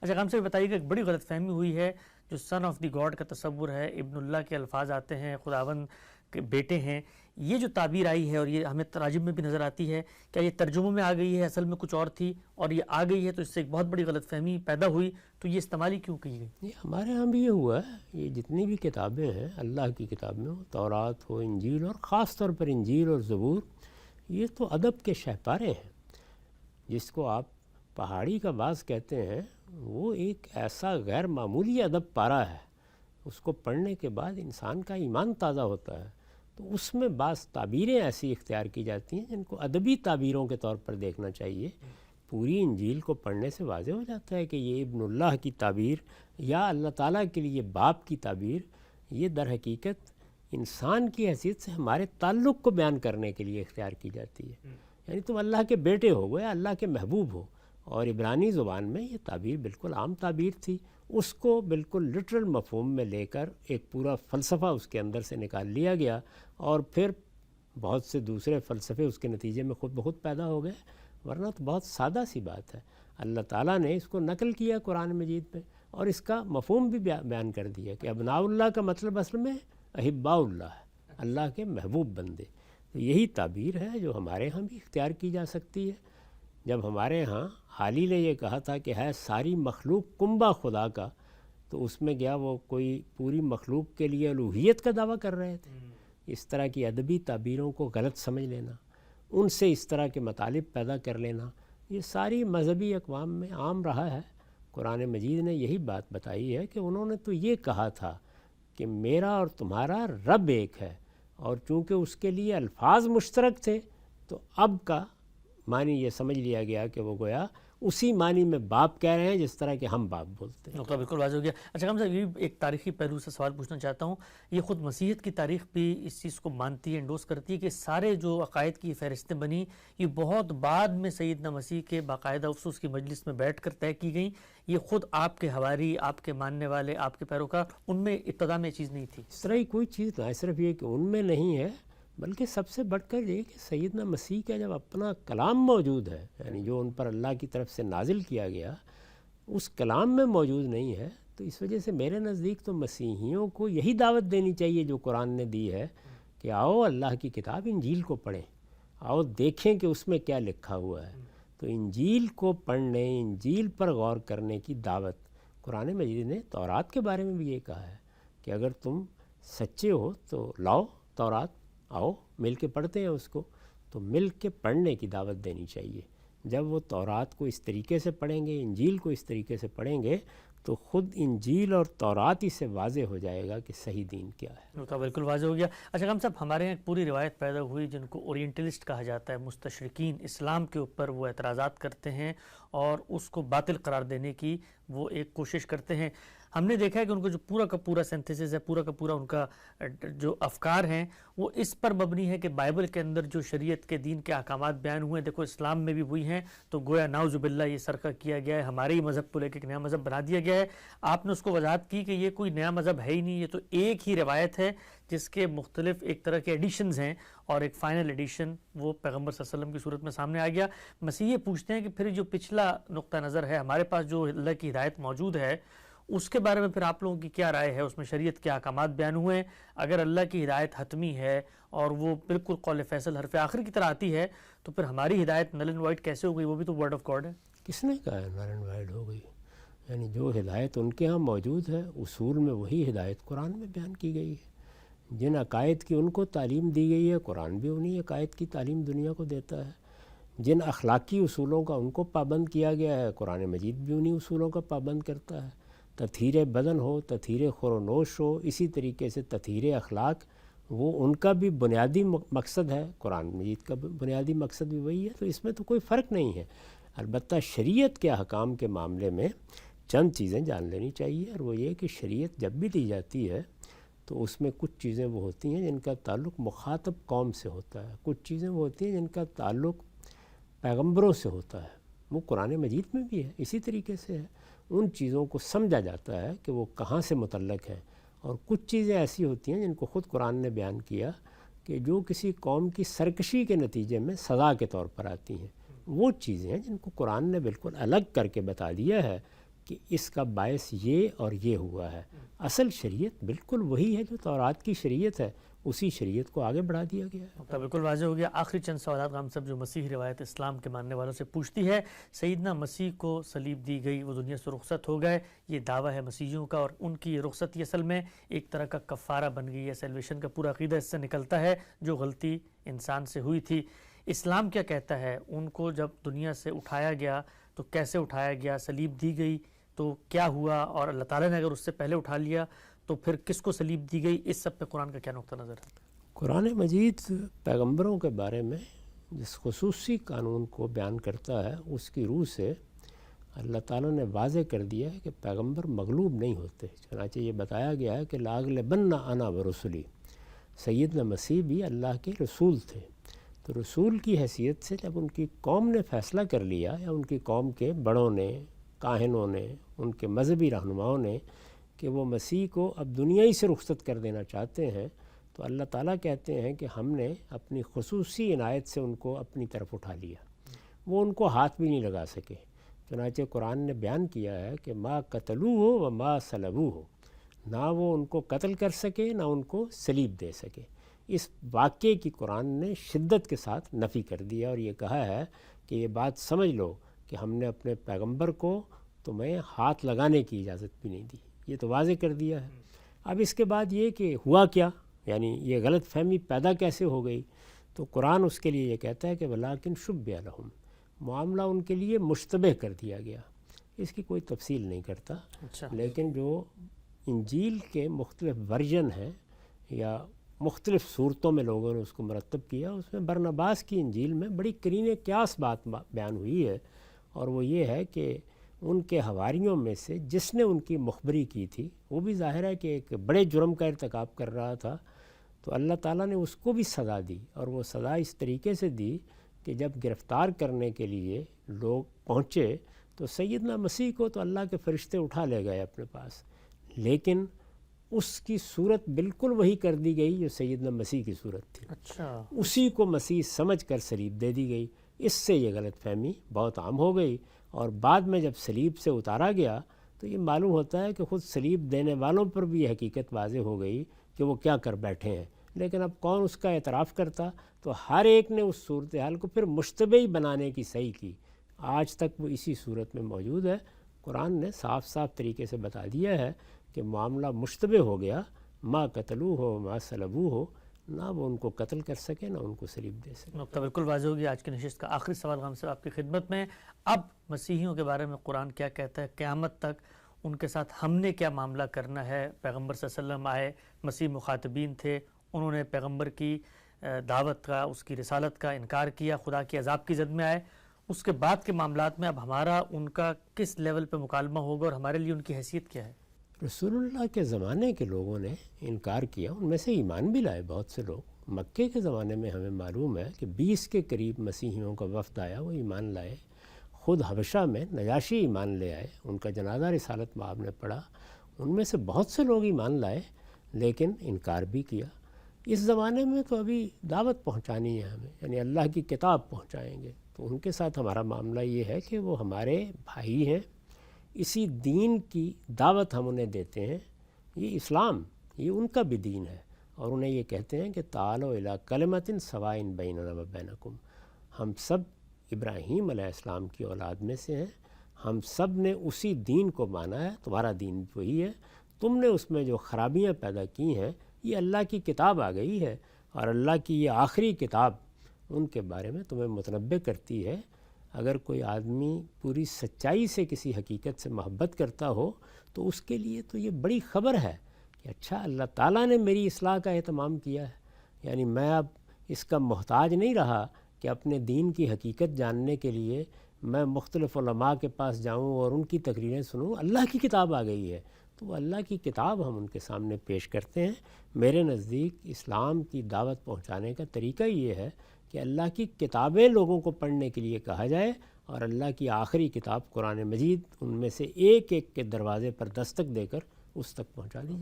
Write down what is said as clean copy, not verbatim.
اچھا ہم سے بتائیے کہ ایک بڑی غلط فہمی ہوئی ہے، جو سن آف دی گاڈ کا تصور ہے، ابن اللہ کے الفاظ آتے ہیں، خداوند کے بیٹے ہیں، یہ جو تعبیر آئی ہے اور یہ ہمیں تراجم میں بھی نظر آتی ہے، کیا یہ ترجموں میں آ گئی ہے، اصل میں کچھ اور تھی اور یہ آ گئی ہے تو اس سے ایک بہت بڑی غلط فہمی پیدا ہوئی، تو یہ استعمال ہی کیوں کی گئی؟ یہ ہمارے ہاں بھی یہ ہوا ہے، یہ جتنی بھی کتابیں ہیں اللہ کی کتابیں ہو، تورات ہو، انجیل، اور خاص طور پر انجیل اور زبور، یہ تو ادب کے شہپارے ہیں۔ جس کو آپ پہاڑی کا باز کہتے ہیں، وہ ایک ایسا غیر معمولی ادب پارہ ہے، اس کو پڑھنے کے بعد انسان کا ایمان تازہ ہوتا ہے۔ تو اس میں بعض تعبیریں ایسی اختیار کی جاتی ہیں جن کو ادبی تعبیروں کے طور پر دیکھنا چاہیے۔ پوری انجیل کو پڑھنے سے واضح ہو جاتا ہے کہ یہ ابن اللہ کی تعبیر یا اللہ تعالیٰ کے لیے باپ کی تعبیر، یہ در حقیقت انسان کی حیثیت سے ہمارے تعلق کو بیان کرنے کے لیے اختیار کی جاتی ہے۔ یعنی تم اللہ کے بیٹے ہو گئے، اللہ کے محبوب ہو۔ اور عبرانی زبان میں یہ تعبیر بالکل عام تعبیر تھی، اس کو بالکل لٹرل مفہوم میں لے کر ایک پورا فلسفہ اس کے اندر سے نکال لیا گیا، اور پھر بہت سے دوسرے فلسفے اس کے نتیجے میں خود بخود پیدا ہو گئے، ورنہ تو بہت سادہ سی بات ہے۔ اللہ تعالیٰ نے اس کو نقل کیا قرآن مجید میں، اور اس کا مفہوم بھی بیان کر دیا کہ ابناء اللہ کا مطلب اصل میں احباء اللہ ہے، اللہ کے محبوب بندے۔ تو یہی تعبیر ہے جو ہمارے ہاں بھی اختیار کی جا سکتی ہے۔ جب ہمارے ہاں حالی نے یہ کہا تھا کہ ہے ساری مخلوق کنبہ خدا کا، تو اس میں گیا وہ کوئی پوری مخلوق کے لیے الوہیت کا دعویٰ کر رہے تھے۔ اس طرح کی ادبی تعبیروں کو غلط سمجھ لینا، ان سے اس طرح کے مطالب پیدا کر لینا، یہ ساری مذہبی اقوام میں عام رہا ہے۔ قرآن مجید نے یہی بات بتائی ہے کہ انہوں نے تو یہ کہا تھا کہ میرا اور تمہارا رب ایک ہے، اور چونکہ اس کے لیے الفاظ مشترک تھے تو اب کا معنی یہ سمجھ لیا گیا کہ وہ گویا اسی معنی میں باپ کہہ رہے ہیں جس طرح کہ ہم باپ بولتے ہیں۔ نقطہ بالکل واضح ہو گیا۔ اچھا ہم سے یہ ایک تاریخی پہلو سے سوال پوچھنا چاہتا ہوں، یہ خود مسیحیت کی تاریخ بھی اس چیز کو مانتی ہے، انڈوس کرتی ہے کہ سارے جو عقائد کی فہرستیں بنی یہ بہت بعد میں سیدنا مسیح کے باقاعدہ افسوس کی مجلس میں بیٹھ کر طے کی گئیں، یہ خود آپ کے حواری، آپ کے ماننے والے، آپ کے پیروکار، ان میں ابتدا میں یہ چیز نہیں تھی؟ اس طرح کی کوئی چیز نہ صرف یہ کہ ان میں نہیں ہے، بلکہ سب سے بڑھ کر یہ کہ سیدنا مسیح کا جب اپنا کلام موجود ہے، یعنی جو ان پر اللہ کی طرف سے نازل کیا گیا، اس کلام میں موجود نہیں ہے، تو اس وجہ سے میرے نزدیک تو مسیحیوں کو یہی دعوت دینی چاہیے جو قرآن نے دی ہے کہ آؤ اللہ کی کتاب انجیل کو پڑھیں، آؤ دیکھیں کہ اس میں کیا لکھا ہوا ہے۔ تو انجیل کو پڑھنے، انجیل پر غور کرنے کی دعوت قرآن مجید نے تورات کے بارے میں بھی یہ کہا ہے کہ اگر تم سچے ہو تو لاؤ تورات، آؤ مل کے پڑھتے ہیں اس کو۔ تو مل کے پڑھنے کی دعوت دینی چاہیے۔ جب وہ تورات کو اس طریقے سے پڑھیں گے، انجیل کو اس طریقے سے پڑھیں گے، تو خود انجیل اور تورات ہی سے واضح ہو جائے گا کہ صحیح دین کیا ہے۔ تو بالکل واضح ہو گیا۔ اچھا ہم صاحب، ہمارے یہاں ایک پوری روایت پیدا ہوئی جن کو اورینٹلسٹ کہا جاتا ہے، مستشرقین، اسلام کے اوپر وہ اعتراضات کرتے ہیں اور اس کو باطل قرار دینے کی وہ ایک کوشش کرتے ہیں۔ ہم نے دیکھا ہے کہ ان کو جو پورا کا پورا سینتھیسس ہے، پورا کا پورا ان کا جو افکار ہیں وہ اس پر مبنی ہے کہ بائبل کے اندر جو شریعت کے دین کے احکامات بیان ہوئے ہیں، دیکھو اسلام میں بھی وہی ہیں، تو گویا نعوذ باللہ یہ سرقہ کیا گیا ہے، ہمارے ہی مذہب کو لے کے ایک نیا مذہب بنا دیا گیا ہے۔ آپ نے اس کو وضاحت کی کہ یہ کوئی نیا مذہب ہے ہی نہیں، یہ تو ایک ہی روایت ہے جس کے مختلف ایک طرح کے ایڈیشنز ہیں، اور ایک فائنل ایڈیشن وہ پیغمبر صلی اللہ علیہ وسلم کی صورت میں سامنے آ گیا۔ مسیح پوچھتے ہیں کہ پھر جو پچھلا نقطہ نظر ہے ہمارے پاس، جو اللہ کی ہدایت موجود ہے، اس کے بارے میں پھر آپ لوگوں کی کیا رائے ہے؟ اس میں شریعت کے احکامات بیان ہوئے ہیں، اگر اللہ کی ہدایت حتمی ہے اور وہ بالکل قول فیصل حرف آخر کی طرح آتی ہے، تو پھر ہماری ہدایت نل اینڈ وائٹ کیسے ہو گئی؟ وہ بھی تو ورڈ آف گاڈ ہے۔ کس نے کہا ہے نل اینڈ وائٹ ہو گئی؟ یعنی جو ہدایت ان کے ہاں موجود ہے، اصول میں وہی ہدایت قرآن میں بیان کی گئی ہے۔ جن عقائد کی ان کو تعلیم دی گئی ہے، قرآن بھی انہی عقائد کی تعلیم دنیا کو دیتا ہے۔ جن اخلاقی اصولوں کا ان کو پابند کیا گیا ہے، قرآن مجید بھی انہی اصولوں کا پابند کرتا ہے۔ تطہیر بدن ہو، تطہیر خور و نوش ہو، اسی طریقے سے تطہیر اخلاق، وہ ان کا بھی بنیادی مقصد ہے، قرآن مجید کا بنیادی مقصد بھی وہی ہے۔ تو اس میں تو کوئی فرق نہیں ہے۔ البتہ شریعت کے احکام کے معاملے میں چند چیزیں جان لینی چاہیے، اور وہ یہ کہ شریعت جب بھی دی جاتی ہے تو اس میں کچھ چیزیں وہ ہوتی ہیں جن کا تعلق مخاطب قوم سے ہوتا ہے، کچھ چیزیں وہ ہوتی ہیں جن کا تعلق پیغمبروں سے ہوتا ہے۔ وہ قرآن مجید میں بھی ہے، اسی طریقے سے ہے۔ ان چیزوں کو سمجھا جاتا ہے کہ وہ کہاں سے متعلق ہیں، اور کچھ چیزیں ایسی ہوتی ہیں جن کو خود قرآن نے بیان کیا کہ جو کسی قوم کی سرکشی کے نتیجے میں سزا کے طور پر آتی ہیں۔ وہ چیزیں ہیں جن کو قرآن نے بالکل الگ کر کے بتا دیا ہے کہ اس کا باعث یہ اور یہ ہوا ہے۔ اصل شریعت بالکل وہی ہے جو تورات کی شریعت ہے، اسی شریعت کو آگے بڑھا دیا گیا ہے۔ تو بالکل واضح ہو گیا۔ آخری چند سوالات غام صاحب جو مسیحی روایت اسلام کے ماننے والوں سے پوچھتی ہے، سیدنا مسیح کو صلیب دی گئی، وہ دنیا سے رخصت ہو گئے، یہ دعویٰ ہے مسیحیوں کا، اور ان کی یہ رخصتی اصل میں ایک طرح کا کفارہ بن گئی ہے، سیلویشن کا پورا عقیدہ اس سے نکلتا ہے جو غلطی انسان سے ہوئی تھی۔ اسلام کیا کہتا ہے؟ ان کو جب دنیا سے اٹھایا گیا تو کیسے اٹھایا گیا؟ صلیب دی گئی تو کیا ہوا؟ اور اللہ تعالیٰ نے اگر اس سے پہلے اٹھا لیا تو پھر کس کو صلیب دی گئی؟ اس سب پہ قرآن کا کیا نقطہ نظر ہے؟ قرآن مجید پیغمبروں کے بارے میں جس خصوصی قانون کو بیان کرتا ہے، اس کی روح سے اللہ تعالیٰ نے واضح کر دیا ہے کہ پیغمبر مغلوب نہیں ہوتے۔ چنانچہ یہ بتایا گیا ہے کہ لاغلبن انا ورسلی، سیدنا مسیح بھی اللہ کے رسول تھے۔ تو رسول کی حیثیت سے جب ان کی قوم نے فیصلہ کر لیا، یا ان کی قوم کے بڑوں نے، کاہنوں نے، ان کے مذہبی رہنماؤں نے، کہ وہ مسیح کو اب دنیا ہی سے رخصت کر دینا چاہتے ہیں، تو اللہ تعالیٰ کہتے ہیں کہ ہم نے اپنی خصوصی عنایت سے ان کو اپنی طرف اٹھا لیا، وہ ان کو ہاتھ بھی نہیں لگا سکے۔ چنانچہ قرآن نے بیان کیا ہے کہ ما قتلوہ و ما صلبوہ، نہ وہ ان کو قتل کر سکے نہ ان کو صلیب دے سکے۔ اس واقعے کی قرآن نے شدت کے ساتھ نفی کر دیا اور یہ کہا ہے کہ یہ بات سمجھ لو کہ ہم نے اپنے پیغمبر کو تمہیں ہاتھ لگانے کی اجازت بھی نہیں دی۔ یہ تو واضح کر دیا ہے۔ اب اس کے بعد یہ کہ ہوا کیا، یعنی یہ غلط فہمی پیدا کیسے ہو گئی، تو قرآن اس کے لیے یہ کہتا ہے کہ ولیکن شبہ لہم، معاملہ ان کے لیے مشتبہ کر دیا گیا۔ اس کی کوئی تفصیل نہیں کرتا، لیکن جو انجیل کے مختلف ورژن ہیں یا مختلف صورتوں میں لوگوں نے اس کو مرتب کیا، اس میں برنباس کی انجیل میں بڑی قرین قیاس بات بیان ہوئی ہے، اور وہ یہ ہے کہ ان کے حواریوں میں سے جس نے ان کی مخبری کی تھی، وہ بھی ظاہر ہے کہ ایک بڑے جرم کا ارتکاب کر رہا تھا، تو اللہ تعالیٰ نے اس کو بھی سزا دی، اور وہ سزا اس طریقے سے دی کہ جب گرفتار کرنے کے لیے لوگ پہنچے تو سیدنا مسیح کو تو اللہ کے فرشتے اٹھا لے گئے اپنے پاس، لیکن اس کی صورت بالکل وہی کر دی گئی جو سیدنا مسیح کی صورت تھی۔ اسی کو مسیح سمجھ کر صلیب دے دی گئی۔ اس سے یہ غلط فہمی بہت عام ہو گئی، اور بعد میں جب صلیب سے اتارا گیا تو یہ معلوم ہوتا ہے کہ خود صلیب دینے والوں پر بھی یہ حقیقت واضح ہو گئی کہ وہ کیا کر بیٹھے ہیں، لیکن اب کون اس کا اعتراف کرتا؟ تو ہر ایک نے اس صورتحال کو پھر مشتبہ ہی بنانے کی صحیح کی۔ آج تک وہ اسی صورت میں موجود ہے۔ قرآن نے صاف صاف طریقے سے بتا دیا ہے کہ معاملہ مشتبہ ہو گیا، ما قتلوہ ہو ما صلبوہ ہو، نہ وہ ان کو قتل کر سکے نہ ان کو صلیب دے سکے۔ نقطہ بالکل واضح ہو گیا۔ آج کی نشست کا آخری سوال غام صاحب آپ کی خدمت میں، اب مسیحیوں کے بارے میں قرآن کیا کہتا ہے؟ قیامت تک ان کے ساتھ ہم نے کیا معاملہ کرنا ہے؟ پیغمبر صلی اللہ علیہ وسلم آئے، مسیح مخاطبین تھے، انہوں نے پیغمبر کی دعوت کا، اس کی رسالت کا انکار کیا، خدا کے عذاب کی زد میں آئے۔ اس کے بعد کے معاملات میں اب ہمارا ان کا کس لیول پہ مکالمہ ہوگا، اور ہمارے لیے ان کی حیثیت کیا ہے؟ رسول اللہ کے زمانے کے لوگوں نے انکار کیا، ان میں سے ایمان بھی لائے بہت سے لوگ۔ مکے کے زمانے میں ہمیں معلوم ہے کہ 20 کے قریب مسیحیوں کا وفد آیا، وہ ایمان لائے۔ خود حبشہ میں نجاشی ایمان لے آئے، ان کا جنازہ رسالت مآب نے پڑھا، ان میں سے بہت سے لوگ ایمان لائے لیکن انکار بھی کیا۔ اس زمانے میں تو ابھی دعوت پہنچانی ہے ہمیں، یعنی اللہ کی کتاب پہنچائیں گے، تو ان کے ساتھ ہمارا معاملہ یہ ہے کہ وہ ہمارے بھائی ہیں، اسی دین کی دعوت ہم انہیں دیتے ہیں۔ یہ اسلام، یہ ان کا بھی دین ہے، اور انہیں یہ کہتے ہیں کہ تعالوا الی کلمۃ سواء بیننا و بینکم، ہم سب ابراہیم علیہ السلام کی اولاد میں سے ہیں، ہم سب نے اسی دین کو مانا ہے، تمہارا دین وہی ہے، تم نے اس میں جو خرابیاں پیدا کی ہیں، یہ اللہ کی کتاب آ گئی ہے، اور اللہ کی یہ آخری کتاب ان کے بارے میں تمہیں متنبہ کرتی ہے۔ اگر کوئی آدمی پوری سچائی سے کسی حقیقت سے محبت کرتا ہو تو اس کے لیے تو یہ بڑی خبر ہے کہ اچھا اللہ تعالیٰ نے میری اصلاح کا اہتمام کیا ہے، یعنی میں اب اس کا محتاج نہیں رہا کہ اپنے دین کی حقیقت جاننے کے لیے میں مختلف علماء کے پاس جاؤں اور ان کی تقریریں سنوں۔ اللہ کی کتاب آ گئی ہے، تو وہ اللہ کی کتاب ہم ان کے سامنے پیش کرتے ہیں۔ میرے نزدیک اسلام کی دعوت پہنچانے کا طریقہ یہ ہے کہ اللہ کی کتابیں لوگوں کو پڑھنے کے لیے کہا جائے، اور اللہ کی آخری کتاب قرآن مجید ان میں سے ایک ایک کے دروازے پر دستک دے کر اس تک پہنچا دی جائے۔